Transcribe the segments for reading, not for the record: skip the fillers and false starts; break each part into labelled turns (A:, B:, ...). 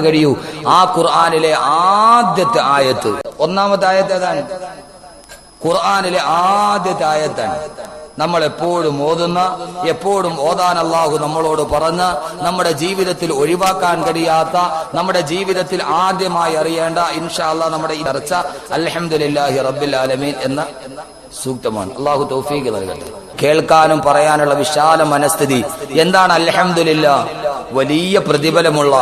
A: കഴിയൂ. ആ ഖുർആനിലെ ആദ്യത്തെ ആയത്ത്, ഒന്നാമത്തെ ആയത്ത് ഏതാണ്? ഖുർആനിലെ ആദ്യത്തെ ആയത്താണ്. നമ്മൾ എപ്പോഴും ഓതുന്ന, എപ്പോഴും ഓതാൻ അല്ലാഹു നമ്മളോട് പറഞ്ഞ, നമ്മുടെ ജീവിതത്തിൽ ഒഴിവാക്കാൻ കഴിയാത്ത, നമ്മുടെ ജീവിതത്തിൽ ആദ്യമായി അറിയേണ്ട, ഇൻഷാ അല്ലാഹ് നമ്മുടെ ഈ ചർച്ച അൽഹംദുലില്ലാഹി റബ്ബിൽ ആലമീൻ എന്ന സൂക്തമാണ്. അല്ലാഹു തൗഫീഖ് നൽകട്ടെ. കേൾക്കാനും പറയാനുള്ള വിശാല മനസ്ഥിതി. എന്താണ് അൽഹംദുലില്ലാഹ്? വലിയ പ്രതിഫലമുള്ള,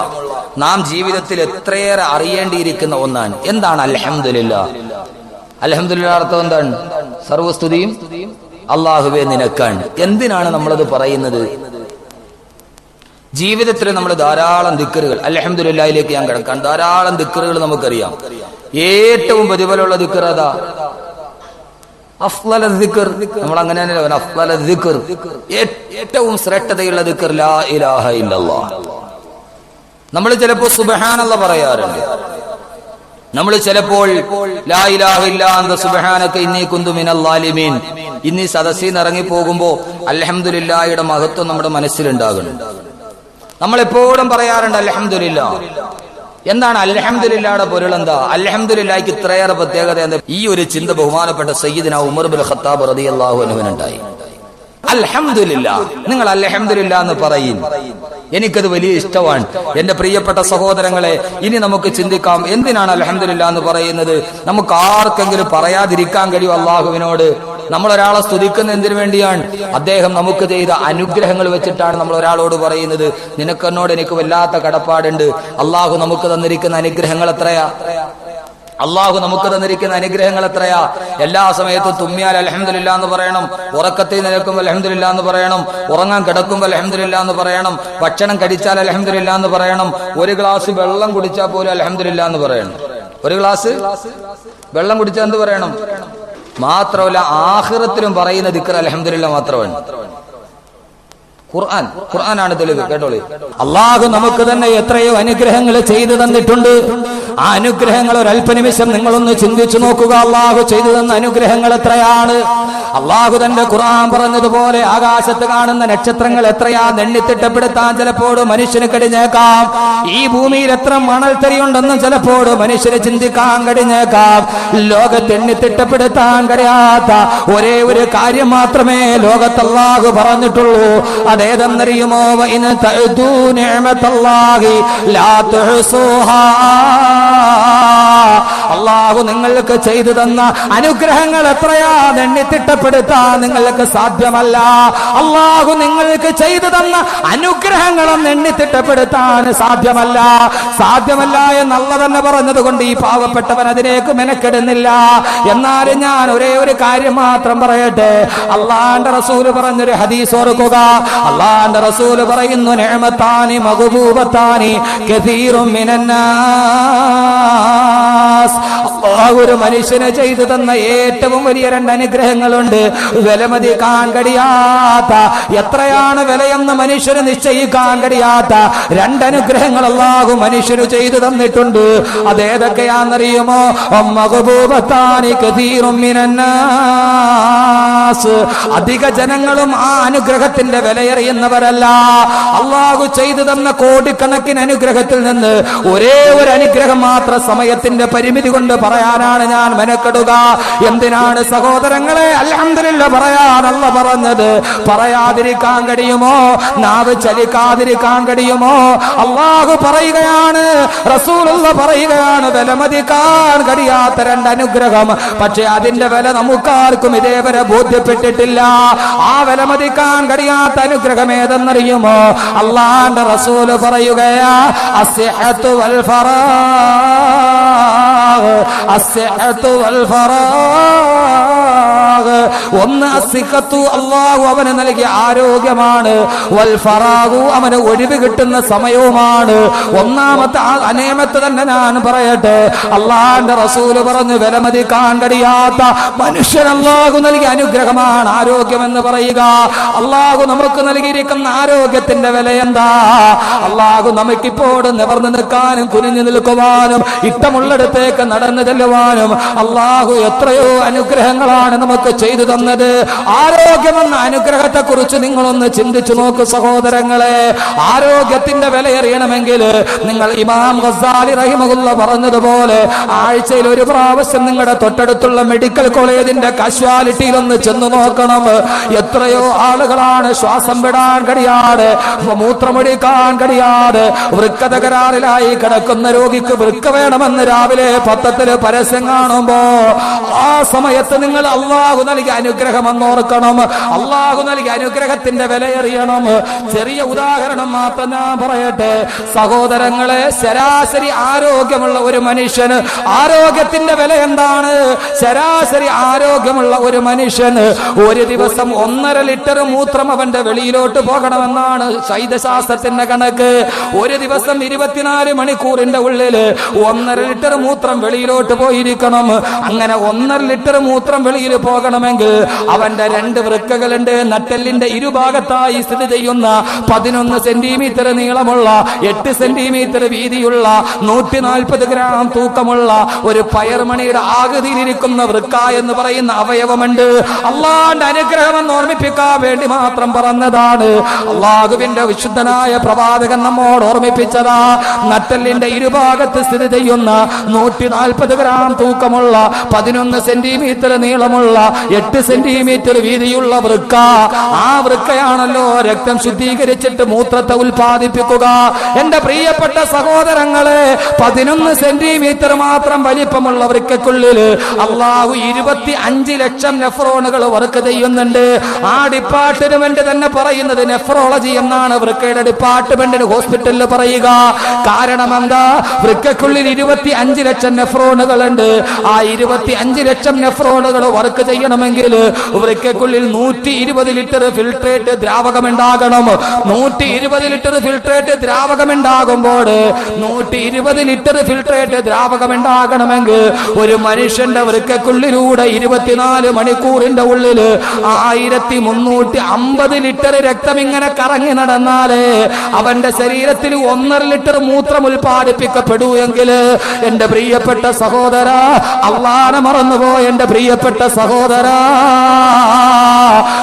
A: നാം ജീവിതത്തിൽ എത്രയേറെ അറിയേണ്ടിയിരിക്കുന്ന ഒന്നാണ്. എന്താണ് അൽഹംദുലില്ലാഹ്? അൽഹംദുലില്ലാഹ് അർത്ഥം എന്താണ്? സർവസ്തുതിയും അല്ലാഹുവേ നിനക്കാണ്. എന്തിനാണ് നമ്മളത് പറയുന്നത്? ജീവിതത്തിൽ നമ്മൾ ധാരാളം ദിക്റുകൾ, അൽഹംദുലില്ലാഹിലേക്ക് ഞാൻ കിടക്കാൻ, ധാരാളം ദിക്റുകൾ നമുക്കറിയാം. ഏറ്റവും പ്രതിഫലമുള്ള ദിക്ർ അതാ അഫ്ളൽ ദിക്ർ. നമ്മൾ അങ്ങനെ തന്നെ അഫ്ളൽ ദിക്ർ, ഏറ്റവും ശ്രേഷ്ഠതയുള്ള ദിക്ർ ലാ ഇലാഹ ഇല്ലല്ലാഹ്. നമ്മൾ ചിലപ്പോൾ സുബ്ഹാനല്ലാഹ് പറയാറുണ്ട്. നമ്മൾ ചിലപ്പോൾ ലാ ഇലാഹ ഇല്ലാ അന്ത സുബ്ഹാനക ഇന്നി കുന്തു മിനൽ ളാലിമീൻ. ഇന്നീ സദസ്സിൽ നിന്ന് ഇറങ്ങി പോകുമ്പോ അൽഹംദുലില്ലാഹിയുടെ മഹത്വം നമ്മുടെ മനസ്സിലുണ്ടാകുന്നുണ്ട്. നമ്മൾ എപ്പോഴും പറയാറുണ്ട് അൽഹംദുലില്ലാഹ്. എന്താണ് അൽഹംദുലില്ലാഹയുടെ പൊരുൾ? എന്താ അൽഹംദുലില്ലാഹിക്ക് ഇത്രയേറെ പ്രത്യേകത? എന്താ? ഈ ഒരു ചിന്ത ബഹുമാനപ്പെട്ട സയ്യിദുനാ ഉമർ ബിൻ ഖത്താബ് റളിയല്ലാഹു അൻഹുവിനുണ്ടായി. അൽഹംദുലില്ലാഹ്, നിങ്ങൾ അൽഹംദുലില്ലാഹ് എന്ന് പറയും. എനിക്കത് വലിയ ഇഷ്ടമാണ്. എന്റെ പ്രിയപ്പെട്ട സഹോദരങ്ങളെ, ഇനി നമുക്ക് ചിന്തിക്കാം, എന്തിനാണ് അൽഹംദുലില്ലാഹ് എന്ന് പറയുന്നത്? നമുക്ക് ആർക്കെങ്കിലും പറയാതിരിക്കാൻ കഴിയും അള്ളാഹുവിനോട്? നമ്മൾ ഒരാളെ സ്തുതിക്കുന്ന എന്തിനു വേണ്ടിയാണ്? അദ്ദേഹം നമുക്ക് ചെയ്ത അനുഗ്രഹങ്ങൾ വെച്ചിട്ടാണ് നമ്മൾ ഒരാളോട് പറയുന്നത്, നിനക്കെന്നോട് എനിക്ക് വല്ലാത്ത കടപ്പാടുണ്ട്. അള്ളാഹു നമുക്ക് തന്നിരിക്കുന്ന അനുഗ്രഹങ്ങൾ എത്രയാ? അള്ളാഹു നമുക്ക് തന്നിരിക്കുന്ന അനുഗ്രഹങ്ങൾ എത്രയാ? എല്ലാ സമയത്തും തുമ്മിയാൽ അൽഹംദുലില്ലാഹ് എന്ന് പറയണം, ഉറക്കത്തിൽ നിൽക്കുമ്പോൾ അൽഹംദുലില്ലാഹ് എന്ന് പറയണം, ഉറങ്ങാൻ കിടക്കുമ്പോൾ അൽഹംദുലില്ലാഹ് എന്ന് പറയണം, ഭക്ഷണം കഴിച്ചാൽ അൽഹംദുലില്ലാഹ് എന്ന് പറയണം, ഒരു ഗ്ലാസ് വെള്ളം കുടിച്ചാൽ പോലും അൽഹംദുലില്ലാഹ് എന്ന് പറയണം. ഒരു ഗ്ലാസ് വെള്ളം കുടിച്ചാൽ എന്ത് പറയണം? മാത്രമല്ല ആഖിറത്തിലും പറയുന്ന ദിക്ർ അൽഹംദുലില്ലാഹ് മാത്രമാണ്. ഖുർആനാണ് തെളിവ്. കേട്ടോളി, അള്ളാഹു നമുക്ക് തന്നെ എത്രയോ അനുഗ്രഹങ്ങൾ ചെയ്തു തന്നിട്ടുണ്ട്. ആ അനുഗ്രഹങ്ങൾ ഒരല്പനിമിഷം നിങ്ങളൊന്ന് ചിന്തിച്ചു നോക്കുക. അള്ളാഹു ചെയ്തു തന്ന അനുഗ്രഹങ്ങൾ എത്രയാണ്? അള്ളാഹു തന്റെ ഖുർആൻ പറഞ്ഞതുപോലെ ആകാശത്ത് കാണുന്ന നക്ഷത്രങ്ങൾ എത്രയാ? എണ്ണിത്തിട്ടപ്പെടുത്താൻ ചിലപ്പോൾ മനുഷ്യന് കഴിഞ്ഞേക്കാം. ഈ ഭൂമിയിൽ എത്ര മണൽത്തരിയുണ്ടെന്നും ചിലപ്പോൾ മനുഷ്യന് ചിന്തിക്കാൻ കഴിഞ്ഞേക്കാം. ലോകത്ത് എണ്ണിത്തിട്ടപ്പെടുത്താൻ കഴിയാത്ത ഒരേ ഒരു കാര്യം മാത്രമേ ലോകത്ത് അള്ളാഹു പറഞ്ഞിട്ടുള്ളൂ. അതേതെന്നറിയുമോ? വഇൻ തഅദൂ നിഅമതല്ലാഹി ലാ തുഹ്സുഹാ. അള്ളാഹു നിങ്ങൾക്ക് ചെയ്തു തന്ന അനുഗ്രഹങ്ങൾ എത്രയാ? എണ്ണിത്തിട്ടപ്പെടുത്താൻ നിങ്ങൾക്ക് സാധ്യമല്ല. അള്ളാഹു നിങ്ങൾക്ക് ചെയ്തു തന്ന അനുഗ്രഹങ്ങളൊന്നും എണ്ണിത്തിട്ടപ്പെടുത്താൻ സാധ്യമല്ല. സാധ്യമല്ല എന്നല്ല തന്നെ പറഞ്ഞത് കൊണ്ട് ഈ പാവപ്പെട്ടവൻ അതിലേക്ക് മെനക്കെടുന്നില്ല. എന്നാലും ഞാൻ ഒരേ ഒരു കാര്യം മാത്രം പറയട്ടെ. അള്ളാന്റെ റസൂല് പറഞ്ഞൊരു ഹദീസ് ഓർക്കുക. അള്ളാന്റെ റസൂല് പറയുന്നു, നിഅമതാനി മഗ്ബൂബതാനി കസീറും മിനന്നാസ്. അല്ലാഹു ഒരു മനുഷ്യനെ ചെയ്തു തന്ന ഏറ്റവും വലിയ രണ്ട് അനുഗ്രഹങ്ങളുണ്ട്. വിലമതിക്കാൻ കഴിയാത്ത, എത്രയാണ് വിലയെന്ന് മനുഷ്യന് നിശ്ചയിക്കാൻ കഴിയാത്ത രണ്ടനുഗ്രഹങ്ങൾ അല്ലാഹു മനുഷ്യന് ചെയ്തു തന്നിട്ടുണ്ട്. അതേതൊക്കെയാണെന്നറിയുമോ? മഗ്ബൂബതാനി കസീറും മിനന്നാസ്. അധിക ജനങ്ങളും ആ അനുഗ്രഹത്തിന്റെ വിലയറിയുന്നവരല്ല. അല്ലാഹു ചെയ്തു തന്ന കോടിക്കണക്കിന് അനുഗ്രഹത്തിൽ നിന്ന് ഒരേ ഒരു അനുഗ്രഹം മാത്രം സമയത്തിന്റെ പരിമിതി കൊണ്ട് പറയാനാണ് ഞാൻ മെനക്കെടുക. എന്തിനാണ് സഹോദരങ്ങളെ അൽഹംദുലില്ലാഹ് പറയാനല്ല പറഞ്ഞത്? പറയാതിരിക്കാൻ കഴിയുമോ? നാവ് ചലിക്കാതിരിക്കാൻ കഴിയുമോ? അല്ലാഹു പറയുകയാണ്, റസൂലുള്ളാഹ് പറയുകയാണ്, വിലമതിക്കാൻ കഴിയാത്ത രണ്ട് അനുഗ്രഹം. പക്ഷെ അതിന്റെ വില നമുക്കാർക്കും ഇതേവരെ ബോധ്യപ്പെട്ടിട്ടില്ല. ആ വിലമതിക്കാൻ കഴിയാത്ത അനുഗ്രഹം ഏതെന്നറിയുമോ? അല്ലാഹുവിന്റെ റസൂല് പറയുകയാ, അസ്സിഹത്തു വൽ ഫറാഗ്. അസ്സിഹത്തു വൽ ഫറാഗ്. ഒന്ന് അസ്സിഹത്തു, അല്ലാഹു അവന് നൽകിയ ആരോഗ്യമാണ്. വൽ ഫറാഗു, അവന് ഒഴിവ് കിട്ടുന്ന സമയവുമാണ്. ഒന്നാമത്തെ അനേമത്ത് തന്നെ ഞാൻ പറയട്ടെ. അല്ലാഹുവിന്റെ റസൂല് പറഞ്ഞു, വിലമതിക്കാൻ കഴിയാത്ത മനുഷ്യൻ അല്ലാഹു നൽകിയ അനുഗ്രഹമാണ് ആരോഗ്യം എന്ന് പറയുക. അല്ലാഹു നമുക്ക് നൽകിയിരിക്കുന്ന ആരോഗ്യത്തിന്റെ വില എന്താ? അല്ലാഹു നമുക്കിപ്പോൾ നിവർന്നു നിൽക്കാനും കുനിഞ്ഞു നിൽക്കുവാനും ഇഷ്ടമുള്ളിടത്തേക്ക് നടന്നു ചെല്ലുവാനും അല്ലാഹു എത്രയോ അനുഗ്രഹങ്ങളാണ് നമുക്ക് ചെയ്തു തന്നത്. ആരോഗ്യമെന്ന അനുഗ്രഹത്തെ കുറിച്ച് നിങ്ങളൊന്ന് ചിന്തിച്ചു നോക്ക് സഹോദരങ്ങളെ. ആരോഗ്യത്തിന്റെ വിലയറിയണമെങ്കിൽ നിങ്ങൾ ഇമാം ഗസാലി റഹിമഹുല്ല പറഞ്ഞതുപോലെ ആഴ്ചയിൽ ഒരു പ്രാവശ്യം നിങ്ങളുടെ തൊട്ടടുത്തുള്ള മെഡിക്കൽ കോളേജിന്റെ കാഷ്വാലിറ്റിയിൽ ഒന്ന് ചെന്ന് നോക്കണം. എത്രയോ ആളുകളാണ് ശ്വാസം വിടാൻ കഴിയാതെ, മൂത്രമൊഴിക്കാൻ കഴിയാതെ, വൃക്ക തകരാറിലായി കിടക്കുന്ന രോഗിക്ക് വൃക്ക വേണമെന്ന് രാവിലെ പത്രത്തില് പരസ്യം കാണുമ്പോ ആ സമയത്ത് നിങ്ങൾ അള്ളാഹു നൽകിയ അനുഗ്രഹം എന്നോർക്കണം. അള്ളാഹു നൽകിയ അനുഗ്രഹത്തിന്റെ വിലയറിയണം. ചെറിയ ഉദാഹരണം മാത്രം ഞാൻ പറയട്ടെ സഹോദരങ്ങളെ. ശരാശരി ആരോഗ്യമുള്ള ഒരു മനുഷ്യന് ആരോഗ്യത്തിന്റെ വില എന്താണ്? ശരാശരി ആരോഗ്യമുള്ള ഒരു മനുഷ്യന് ഒരു ദിവസം 1.5 ലിറ്റർ മൂത്രം അവന്റെ വെളിയിലോട്ട് പോകണമെന്നാണ് ശൈതശാസ്ത്രത്തിന്റെ കണക്ക്. ഒരു ദിവസം 24 മണിക്കൂറിന്റെ ഉള്ളിൽ 1.5 ലിറ്റർ മൂത്രം വെളിയിലോട്ട് പോയിരിക്കണം. അങ്ങനെ 1.5 ലിറ്റർ മൂത്രം വെളിയിൽ പോകണമെങ്കിൽ അവന്റെ 2 വൃക്കകളുണ്ട്. നട്ടെല്ലിന്റെ ഇരുഭാഗത്തായി സ്ഥിതി ചെയ്യുന്ന 11 സെന്റിമീറ്റർ നീളമുള്ള 8 സെന്റിമീറ്റർ വീതിയുള്ള 140 ഗ്രാം തൂക്കമുള്ള ഒരു പയർമണിയുടെ ആകൃതിയിലിരിക്കുന്ന വൃക്ക എന്ന് പറയുന്ന അവയവമുണ്ട്. അള്ളാന്റെ അനുഗ്രഹം എന്ന് ഓർമ്മിപ്പിക്കാൻ വേണ്ടി മാത്രം പറഞ്ഞതാണ്. അള്ളാഹുവിന്റെ വിശുദ്ധനായ പ്രവാചകൻ നമ്മോട് ഓർമ്മിപ്പിച്ചതാ. നട്ടെല്ലിന്റെ ഇരുഭാഗത്ത് സ്ഥിതി ചെയ്യുന്ന 140 ഗ്രാം തൂക്കമുള്ള 11 സെന്റിമീറ്റർ നീളമുള്ള 8 സെന്റിമീറ്റർ വീതിയുള്ള വൃക്ക. ആ വൃക്കയാണല്ലോ രക്തം ശുദ്ധീകരിച്ചിട്ട് മൂത്രത്തെ ഉൽപ്പാദിപ്പിക്കുക. എന്റെ പ്രിയപ്പെട്ട സഹോദരങ്ങളെ, 11 സെന്റിമീറ്റർ മാത്രം വലിപ്പമുള്ള വൃക്കക്കുള്ളിൽ അള്ളാഹു 25 ലക്ഷം നെഫ്രോണുകൾ വർക്ക് ചെയ്യുന്നുണ്ട്. ആ ഡിപ്പാർട്ട്മെന്റ് തന്നെ പറയുന്നത് നെഫ്രോളജി എന്നാണ് വൃക്കയുടെ ഡിപ്പാർട്ട്മെന്റിന് ഹോസ്പിറ്റലിൽ പറയുക. കാരണം എന്താ? വൃക്കക്കുള്ളിൽ 25 ലക്ഷം നെഫ്രോണുകൾ ഉണ്ട്. ആ 25 ലക്ഷം നെഫ്രോണുകൾ വർക്ക് ചെയ്യണമെങ്കിൽ വൃക്കക്കുള്ളിൽ 120 ലിറ്റർ ഫിൽട്രേറ്റ് ദ്രാവകം ഉണ്ടാകണം. 120 ലിറ്റർ ഫിൽട്രേറ്റ് ദ്രാവകം ഉണ്ടാകുമ്പോൾ 120 ലിറ്റർ ഫിൽട്രേറ്റ് ദ്രാവകം ഉണ്ടാകണമെങ്കിൽ ഒരു മനുഷ്യന്റെ വൃക്കക്കുള്ളിലൂടെ 24 മണിക്കൂറിന്റെ ഉള്ളിൽ 1350 ലിറ്റർ രക്തം ഇങ്ങനെ കറങ്ങി നടന്നാലേ അവന്റെ ശരീരത്തിൽ 1.5 ലിറ്റർ മൂത്രം ഉൽപ്പാദിപ്പിക്കപ്പെടൂ എങ്കിൽ എന്റെ പ്രിയപ്പെട്ട സഹോദര, അള്ളാനെ മറന്നുപോയ എന്റെ പ്രിയപ്പെട്ട സഹോദര,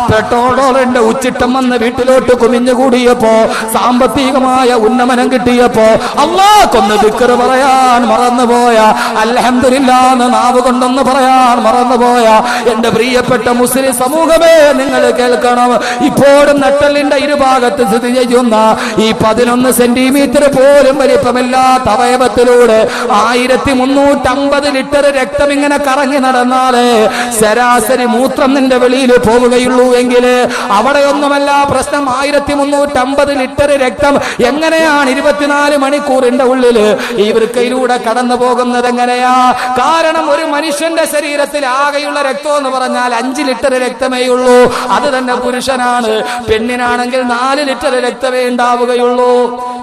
A: പെട്രോളിന്റെ ഉച്ചിട്ടം വന്ന് വീട്ടിലോട്ട് കുമിഞ്ഞുകൂടിയപ്പോ, സാമ്പത്തികമായ ഉന്നമനം കിട്ടിയപ്പോ അള്ളാഹ്ക്കൊന്ന് ദിക്ർ പറയാൻ മറന്നുപോയ, അൽഹംദുലില്ലാഹ് നാവ് കൊണ്ടൊന്ന് പറയാൻ മറന്നുപോയ എന്റെ പ്രിയപ്പെട്ട മുസ്ലിം സമൂഹമേ, നിങ്ങൾ കേൾക്കണം. ഇപ്പോഴും നട്ടെല്ലിന്റെ ഇരുഭാഗത്ത് സ്ഥിതി ചെയ്യുന്ന ഈ 11 സെന്റിമീറ്റർ പോലും വലിപ്പമില്ലാത്ത അവയവത്തിലൂടെ 1350 ലിറ്റർ രക്തം ഇങ്ങനെ കറങ്ങി നടന്നാലേ ശരാശരി മൂത്രം നിന്റെ വെളിയിൽ പോവുകയുള്ളൂ എങ്കിൽ അവിടെയൊന്നുമല്ല പ്രശ്നം. 1350 ലിറ്റർ രക്തം എങ്ങനെയാണ് 24 മണിക്കൂറിന്റെ ഉള്ളിൽ ഈ വൃക്കയിലൂടെ കടന്നു പോകുന്നത്? എങ്ങനെയാ? കാരണം ഒരു മനുഷ്യന്റെ ശരീരത്തിൽ ആകെയുള്ള രക്തം എന്ന് പറഞ്ഞാൽ 5 ലിറ്റർ രക്തമേ ഉള്ളൂ. അത് തന്നെ പുരുഷനാണ്. പെണ്ണിനാണെങ്കിൽ 4 ലിറ്റർ രക്തമേ ഉണ്ടാവുകയുള്ളൂ.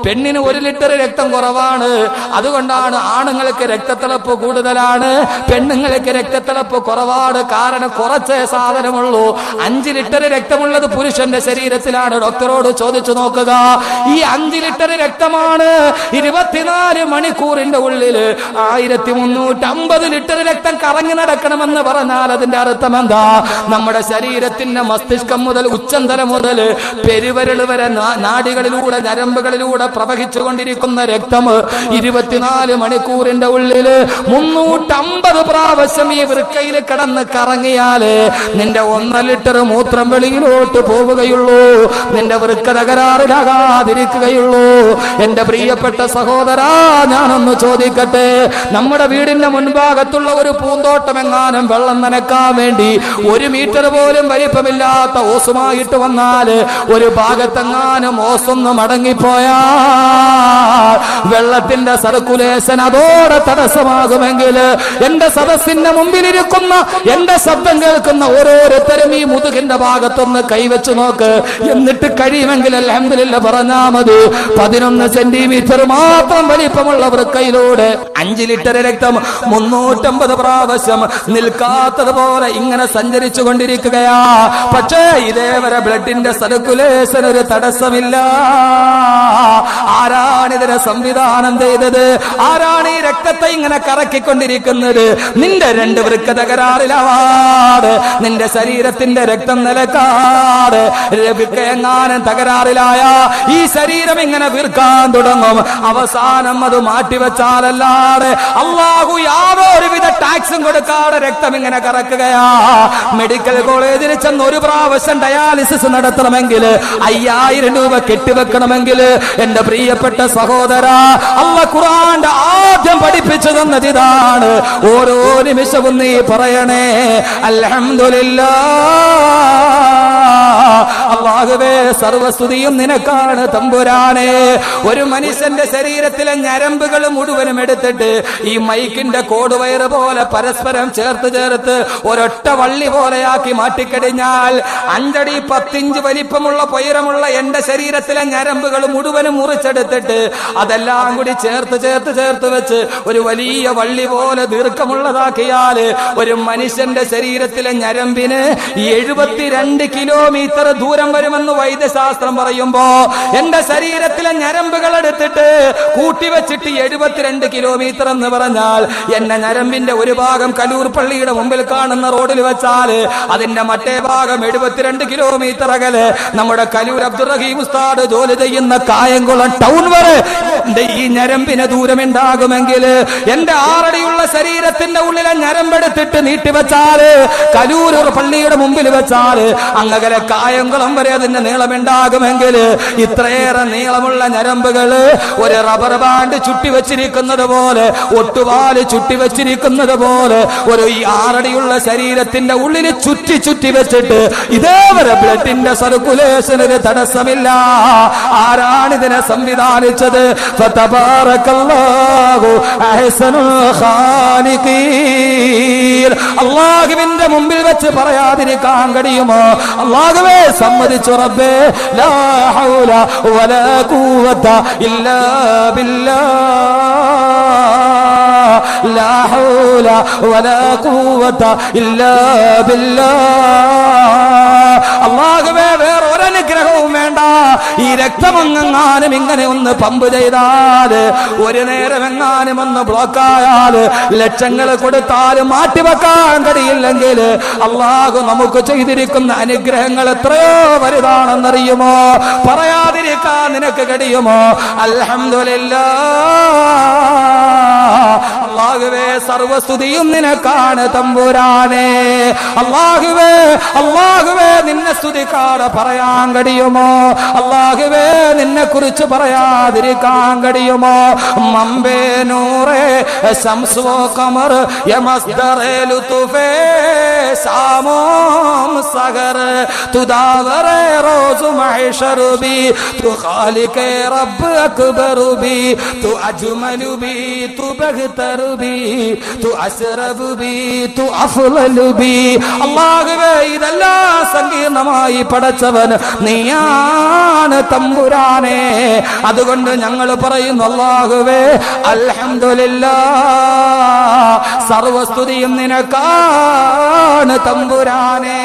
A: പെണ്ണിന് 1 ലിറ്റർ രക്തം കുറവാണ്. അതുകൊണ്ടാണ് ആണുങ്ങൾക്ക് രക്തത്തിളപ്പ് കൂടുതലാണ്, പെണ്ണുങ്ങൾക്ക് രക്തത്തിളപ്പ് കുറവാണ്. കാരണം കുറച്ചേ സാധനമുള്ളൂ. 5 ലിറ്റർ രക്തമുള്ളത് പുരുഷന്റെ ശരീരത്തിലാണ്. ഡോക്ടറോട് ചോദിച്ചു നോക്കുക. ഈ 5 ലിറ്റർ രക്തമാണ് 24 മണിക്കൂറിന്റെ ഉള്ളിൽ 1350 ലിറ്റർ രക്തം കറങ്ങി നടക്കണമെന്ന് പറഞ്ഞാൽ അതിന്റെ അർത്ഥം എന്താ? നമ്മുടെ ശരീരത്തിന്റെ മസ്തിഷ്കം മുതൽ ഉച്ചന്തല മുതൽ പെരുവരൽ വരെ നാഡികളിലൂടെ ഞരമ്പുകളിലൂടെ പ്രവഹിച്ചു കൊണ്ടിരിക്കുന്ന രക്തം 24 മണിക്കൂറിന്റെ ഉള്ളിൽ 350 പ്രാവശ്യം ഈ വൃക്കയിൽ കിടന്ന് കറങ്ങിയാല് നിന്റെ 1 ലിറ്റർ മൂത്രം വെളിയിലോട്ട് പോവുകയുള്ളൂ. നിന്റെ വൃക്ക തകരാറിലാകാതിരിക്കുകയുള്ളൂ. എന്റെ പ്രിയപ്പെട്ട സഹോദരാ, ഞാനൊന്ന് ചോദിക്കട്ടെ, നമ്മുടെ വീടിന്റെ മുൻഭാഗത്തുള്ള ഒരു പൂന്തോട്ടമെങ്ങാനും വെള്ളം നനക്കാൻ വേണ്ടി 1 മീറ്റർ പോലും വലിപ്പമില്ലാത്ത ഓസുമായിട്ട് വന്നാൽ ഒരു ഭാഗത്തെങ്ങാനും ഓസൊന്ന് മടങ്ങിപ്പോയാ വെള്ളത്തിന്റെ സർക്കുലേഷൻ അതോടെ തടസ്സമാകുമെങ്കിൽ എന്റെ സദസ്സിന്റെ മുമ്പിലിരിക്കുന്ന, എന്റെ ശബ്ദം കേൾക്കുന്ന ഓരോരുത്തരും ഈ മുതുകിന്റെ ഭാഗത്തൊന്ന് കൈവച്ചു നോക്ക്. എന്നിട്ട് കഴിയുമെങ്കിൽ അൽഹംദുലില്ലാഹ് പറഞ്ഞാ മതി. 11 സെന്റിമീറ്റർ മാത്രം വലിപ്പമുള്ള വൃക്കയിലൂടെ 5 ലിറ്റർ രക്തം 350 പ്രാവശ്യം നിൽക്കാത്തതുപോലെ ഇങ്ങനെ സഞ്ചരിച്ചു കൊണ്ടിരിക്കുകയാ. പക്ഷേ ഇതേവരെ ബ്ലഡിന്റെ സർക്കുലേഷൻ ഒരു തടസ്സമില്ല. ആരാണിതിനെ സംവിധാനം ചെയ്തത്? ആരാണ് ഈ രക്തത്തെ ഇങ്ങനെ കറക്കിക്കൊണ്ടിരിക്കുന്നത്? നിന്റെ 2 വൃക്ക തകരാറിലാവാൻ നിന്റെ ശരീരത്തിന്റെ രക്തം നിലക്കാട് എങ്ങാനും തകരാറിലായ ഈ ശരീരം ഇങ്ങനെ വീർക്കാൻ തുടങ്ങും. അവസാനം അത് മാറ്റിവെച്ചാലല്ലാതെ അള്ളാഹു യാതൊരുവിധ ടാക്സും കൊടുക്കാതെ രക്തം ഇങ്ങനെ കറക്കുകയാ. മെഡിക്കൽ കോളേജിൽ ചെന്ന് ഒരു പ്രാവശ്യം ഡയാലിസിസ് നടത്തണമെങ്കിൽ 5000 രൂപ കെട്ടിവെക്കണമെങ്കിൽ എന്റെ പ്രിയപ്പെട്ട സഹോദര, അല്ലാഹു ഖുർആന്റെ ആദ്യം പഠിപ്പിച്ചു തന്നത് ഇതാണ്. ഓരോ നിമിഷവും നീ പറയണേ അൽഹംദുലില്ലാഹ്, അല്ലാഹുവേ സർവസ്തുതിയും നിനക്കാണ് തമ്പുരാനെ. ഒരു മനുഷ്യന്റെ ശരീരത്തിലെ ഞരമ്പുകൾ മുഴുവനും എടുത്തിട്ട് ഈ മൈക്കിന്റെ കോടുവയറ് പോലെ പരസ്പരം ചേർത്ത് ചേർത്ത് ഒരൊറ്റ വള്ളി പോലെയാക്കി മാറ്റിക്കഴിഞ്ഞാൽ 5 അടി 10 ഇഞ്ച് വലിപ്പമുള്ള ഉയരമുള്ള എന്റെ ശരീരത്തിലെ ഞരമ്പുകൾ മുഴുവനും മുറിച്ചെടുത്തിട്ട് അതെല്ലാം കൂടി ചേർത്ത് ചേർത്ത് ചേർത്ത് വെച്ച് ഒരു വലിയ വള്ളി പോലെ ദീർഘമുള്ളതാക്കിയാൽ ഒരു മനുഷ്യന്റെ ശരീരത്തിലെ ഞരമ്പിന് 72 കിലോമീറ്റർ ദൂരം വരുമെന്ന് വൈദ്യശാസ്ത്രം പറയുമ്പോ എന്റെ ശരീരത്തിലെ ഞരമ്പുകൾ എടുത്തിട്ട് കൂട്ടിവെച്ചിട്ട് 72 കിലോമീറ്റർ എന്ന് പറഞ്ഞാൽ എന്റെ ഞരമ്പിന്റെ ഒരു ഭാഗം കലൂർ പള്ളിയുടെ മുമ്പിൽ കാണുന്ന റോഡിൽ വെച്ചാൽ അതിന്റെ മറ്റേ ഭാഗം 72 കിലോമീറ്റർ അകലെ നമ്മുടെ കലൂർ അബ്ദുറഹീം ഉസ്താദ് ജോലി ചെയ്യുന്ന കായംകുളം ടൗൺ വരെ എന്റെ ഈ ഞരമ്പിന് ദൂരമുണ്ടാകുമെങ്കിൽ എന്റെ 6 അടിയുള്ള ശരീരത്തിന്റെ ഉള്ളിലെ ഞരമ്പെടുത്തിട്ട് നീട്ടിവെച്ചാൽ കലൂർ പള്ളിയുടെ മുമ്പിൽ വെച്ചാൽ അങ്ങകലെ കായംകുളം വരെ അതിന്റെ നീളമുണ്ടാകുമെങ്കിൽ ഇത്രയേറെ നീളമുള്ള ഞരമ്പുകൾ ഒരു റബ്ബർ ബാൻഡ് ചുറ്റിവെച്ചിരിക്കുന്നത് പോലെ, ഒട്ടുപാല് ചുറ്റിവെച്ചിരിക്കുന്നത് പോലെ ഒരു 6 അടിയുള്ള ശരീരത്തിന്റെ ഉള്ളിൽ ചുറ്റി ചുറ്റി വെച്ചിട്ട് ഇതേവരെ ബ്ലഡിന്റെ സർക്കുലേഷന് തടസ്സമില്ല. ആരാണിതിനെ സംവിധാനിച്ചത്? ഫതബാറകല്ലാഹു അഹ്സനുൽ ഖാലിഖീൻ. അല്ലാഹുവിന്റെ മുമ്പിൽ വെച്ച് പറയാതിരിക്കാൻ കഴിയുമോ? അല്ലാഹുവേ സമ്മതിച്ചു റബ്ബേ, ലാ ഹൗല വലാ ഖുവത ഇല്ലാ ബില്ലാഹ്, ലാ ഹൗല വലാ ഖുവത ഇല്ലാ ബില്ലാഹ്. അല്ലാഹുവേ വേറെ ഒരനുഗ്രഹവും വേണ്ട. ഈ രക്തമെങ്ങാനും ഇങ്ങനെ ഒന്ന് പമ്പ് ചെയ്താൽ, ഒരു നേരം എങ്ങാനും ഒന്ന് ബ്ലോക്കായാൽ, ലക്ഷങ്ങൾ കൊടുത്താലും മാറ്റിവെക്കാൻ കഴിയില്ലെങ്കിൽ അല്ലാഹു നമുക്ക് ചെയ്തിരിക്കുന്ന അനുഗ്രഹങ്ങൾ എത്രയോ വലുതാണെന്നറിയുമോ? പറയാതിരിക്കാൻ നിനക്ക് കഴിയുമോ? അൽഹംദുലില്ലാഹ്, അല്ലാഹുവേ സർവസ്തുതിയും നിനക്കാണ് തമ്പുരാനെ. അല്ലാഹുവേ അല്ലാഹുവേ നിന്നെ സ്തുതിക്കാതെ പറയാൻ കഴിയുമോ? അല്ലാഹുവേ നിന്നെ കുറിച്ച് പറയാതിരിക്കാൻ കഴിയുമോ? മമ്പേ നൂറേ ശംസോ ഖമർ യമസ്ദറേ ലുത്ഫേ സാമോം സഗർ തുദാവറേ റോസ് മഹ്ശർ ബി തു ഖാലിഖേ റബ്ബ് അക്ബർ ബി തു അജ്മലു ബി തു ബഗ്തർ ബി തു അസ്റബ് ബി തു അഫ്ളൽ ബി. അല്ലാഹുവേ ഇതെല്ലാം സങ്കീർണമായി പടച്ചവൻ നീയാണ് തമ്പുരാനെ. അതുകൊണ്ട് ഞങ്ങൾ പറയുന്നു അല്ലാഹുവേ അൽഹംദുലില്ലാഹ്, സർവസ്തുതിയും നിനക്കാണ് തമ്പുരാനെ.